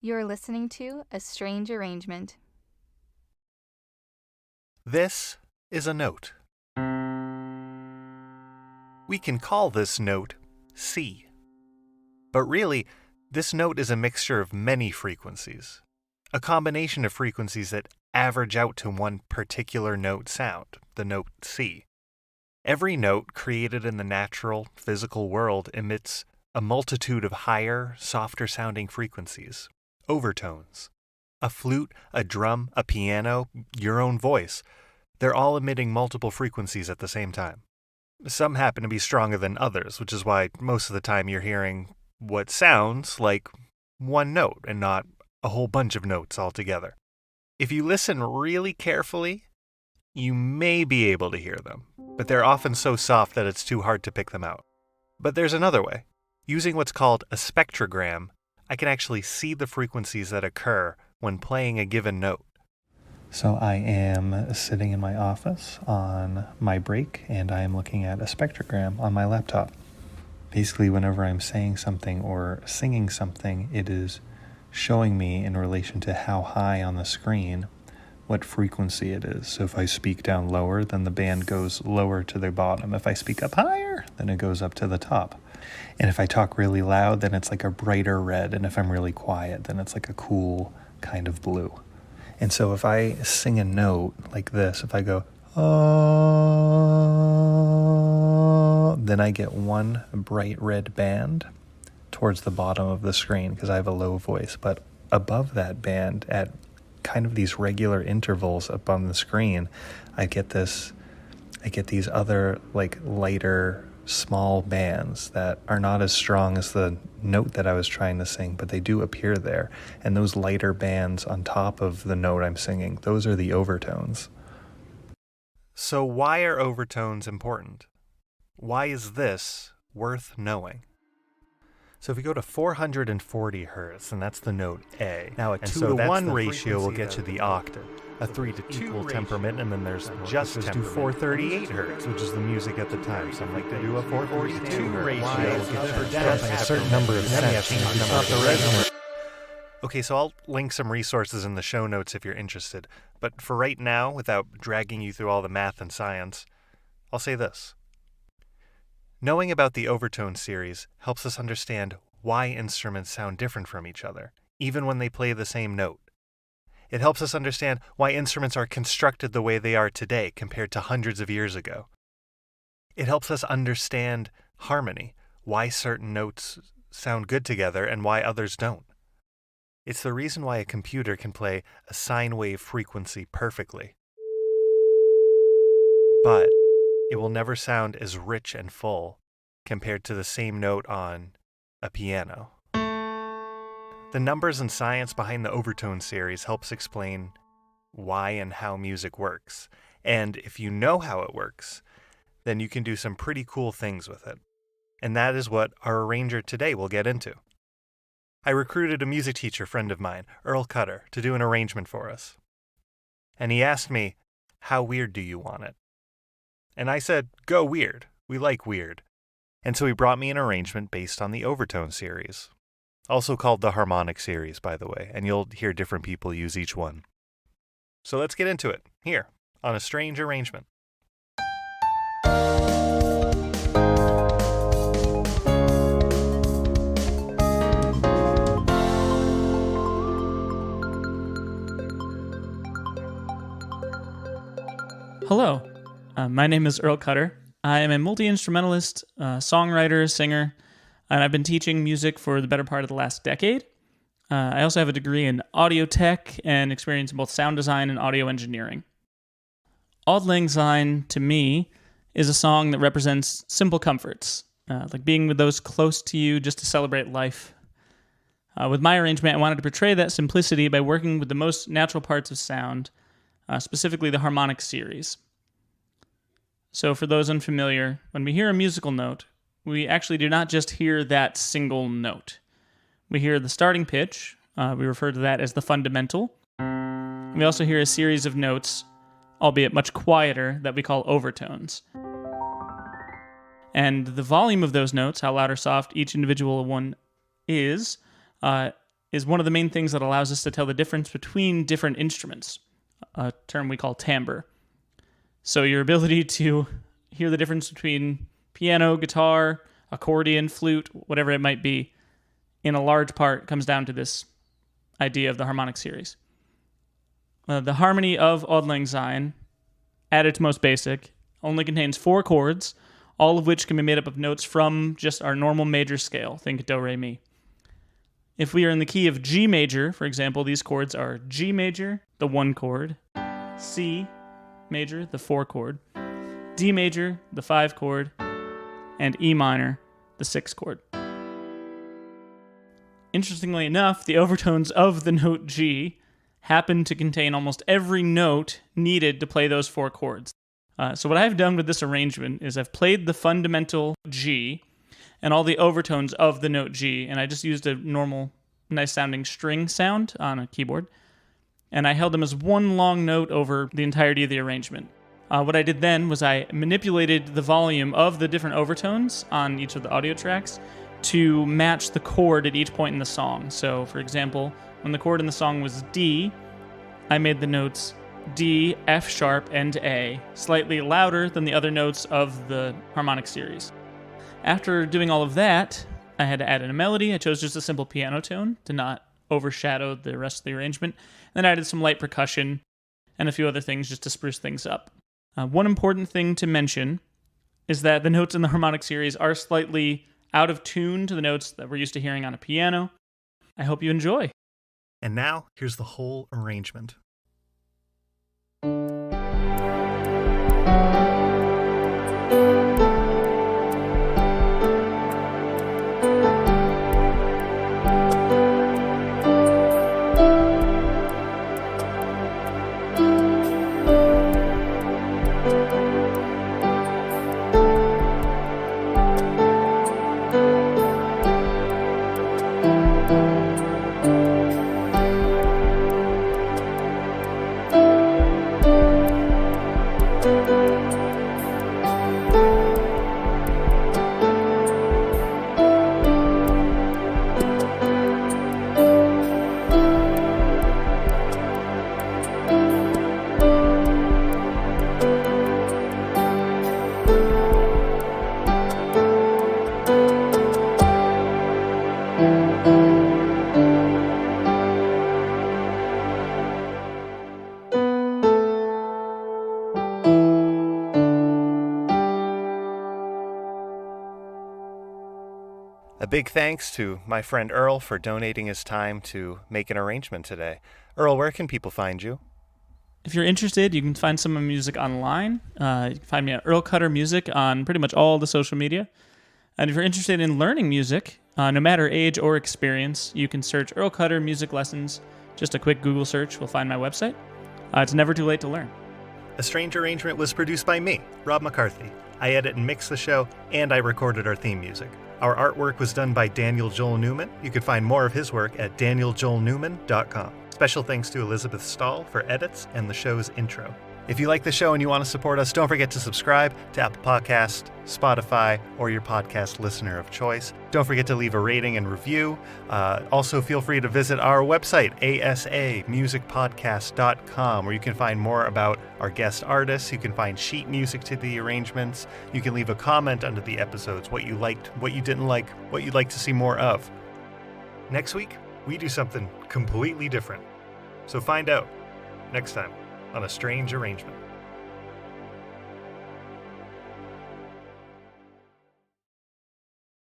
You're listening to A Strange Arrangement. This is a note. We can call this note C. But really, this note is a mixture of many frequencies. A combination of frequencies that average out to one particular note sound, the note C. Every note created in the natural, physical world emits a multitude of higher, softer sounding frequencies, overtones. A flute, a drum, a piano, your own voice. They're all emitting multiple frequencies at the same time. Some happen to be stronger than others, which is why most of the time you're hearing what sounds like one note and not a whole bunch of notes altogether. If you listen really carefully, you may be able to hear them, but they're often so soft that it's too hard to pick them out. But there's another way. Using what's called a spectrogram, I can actually see the frequencies that occur when playing a given note. So I am sitting in my office on my break, and I am looking at a spectrogram on my laptop. Basically, whenever I'm saying something or singing something, it is showing me in relation to how high on the screen what frequency it is. So if I speak down lower, then the band goes lower to the bottom. If I speak up higher, then it goes up to the top. And if I talk really loud, then it's like a brighter red. And if I'm really quiet, then it's like a cool kind of blue. And so if I sing a note like this, if I go, oh, then I get one bright red band towards the bottom of the screen because I have a low voice. But above that band, at kind of these regular intervals up on the screen, I get these other like lighter small bands that are not as strong as the note that I was trying to sing, but they do appear there. And those lighter bands on top of the note I'm singing, those are the overtones. So why are overtones important? Why is this worth knowing? So if we go to 440 hertz, and that's the note A. Now a 2-to-1 ratio will get you the octave. A 3-to-2 temperament, and then there's just temperament. Do 438 hertz, which is the music at the time. Some like to do a 442 ratio. Will get you a certain number of cents. Okay, so I'll link some resources in the show notes if you're interested. But for right now, without dragging you through all the math and science, I'll say this. Knowing about the overtone series helps us understand why instruments sound different from each other, even when they play the same note. It helps us understand why instruments are constructed the way they are today compared to hundreds of years ago. It helps us understand harmony, why certain notes sound good together and why others don't. It's the reason why a computer can play a sine wave frequency perfectly. But it will never sound as rich and full compared to the same note on a piano. The numbers and science behind the overtone series helps explain why and how music works. And if you know how it works, then you can do some pretty cool things with it. And that is what our arranger today will get into. I recruited a music teacher friend of mine, Earl Cutter, to do an arrangement for us. And he asked me, how weird do you want it? And I said, go weird. We like weird. And so he brought me an arrangement based on the overtone series. Also called the harmonic series, by the way, and you'll hear different people use each one. So let's get into it, here, on A Strange Arrangement. Hello, my name is Earl Cutter. I am a multi-instrumentalist, songwriter, singer, and I've been teaching music for the better part of the last decade. I also have a degree in audio tech and experience in both sound design and audio engineering. Auld Lang Syne, to me, is a song that represents simple comforts, like being with those close to you just to celebrate life. With my arrangement, I wanted to portray that simplicity by working with the most natural parts of sound, specifically the harmonic series. So for those unfamiliar, when we hear a musical note, we actually do not just hear that single note. We hear the starting pitch, we refer to that as the fundamental. We also hear a series of notes, albeit much quieter, that we call overtones. And the volume of those notes, how loud or soft each individual one is is one of the main things that allows us to tell the difference between different instruments, a term we call timbre. So your ability to hear the difference between piano, guitar, accordion, flute, whatever it might be, in a large part comes down to this idea of the harmonic series. The harmony of Auld Lang Syne, at its most basic, only contains 4 chords, all of which can be made up of notes from just our normal major scale. Think do, re, mi. If we are in the key of G major, for example, these chords are G major, the 1 chord, C major, the 4 chord, D major, the 5 chord, and E minor, the 6 chord. Interestingly enough, the overtones of the note G happen to contain almost every note needed to play those 4 chords. So what I've done with this arrangement is I've played the fundamental G and all the overtones of the note G, and I just used a normal, nice-sounding string sound on a keyboard, and I held them as one long note over the entirety of the arrangement. What I did then was I manipulated the volume of the different overtones on each of the audio tracks to match the chord at each point in the song. So, for example, when the chord in the song was D, I made the notes D, F sharp, and A slightly louder than the other notes of the harmonic series. After doing all of that, I had to add in a melody. I chose just a simple piano tone to not overshadow the rest of the arrangement. Then I added some light percussion and a few other things just to spruce things up. One important thing to mention is that the notes in the harmonic series are slightly out of tune to the notes that we're used to hearing on a piano. I hope you enjoy. And now, here's the whole arrangement. A big thanks to my friend Earl for donating his time to make an arrangement today. Earl, where can people find you? If you're interested, you can find some of my music online. You can find me at Earl Cutter Music on pretty much all the social media. And if you're interested in learning music, no matter age or experience, you can search Earl Cutter Music Lessons. Just a quick Google search will find my website. It's never too late to learn. A Strange Arrangement was produced by me, Rob McCarthy. I edit and mix the show, and I recorded our theme music. Our artwork was done by Daniel Joel Newman. You can find more of his work at danieljoelnewman.com. Special thanks to Elizabeth Stahl for edits and the show's intro. If you like the show and you want to support us, don't forget to subscribe to Apple Podcast, Spotify, or your podcast listener of choice. Don't forget to leave a rating and review. Also, feel free to visit our website, asamusicpodcast.com, where you can find more about our guest artists. You can find sheet music to the arrangements. You can leave a comment under the episodes, what you liked, what you didn't like, what you'd like to see more of. Next week, we do something completely different. So find out next time on A Strange Arrangement.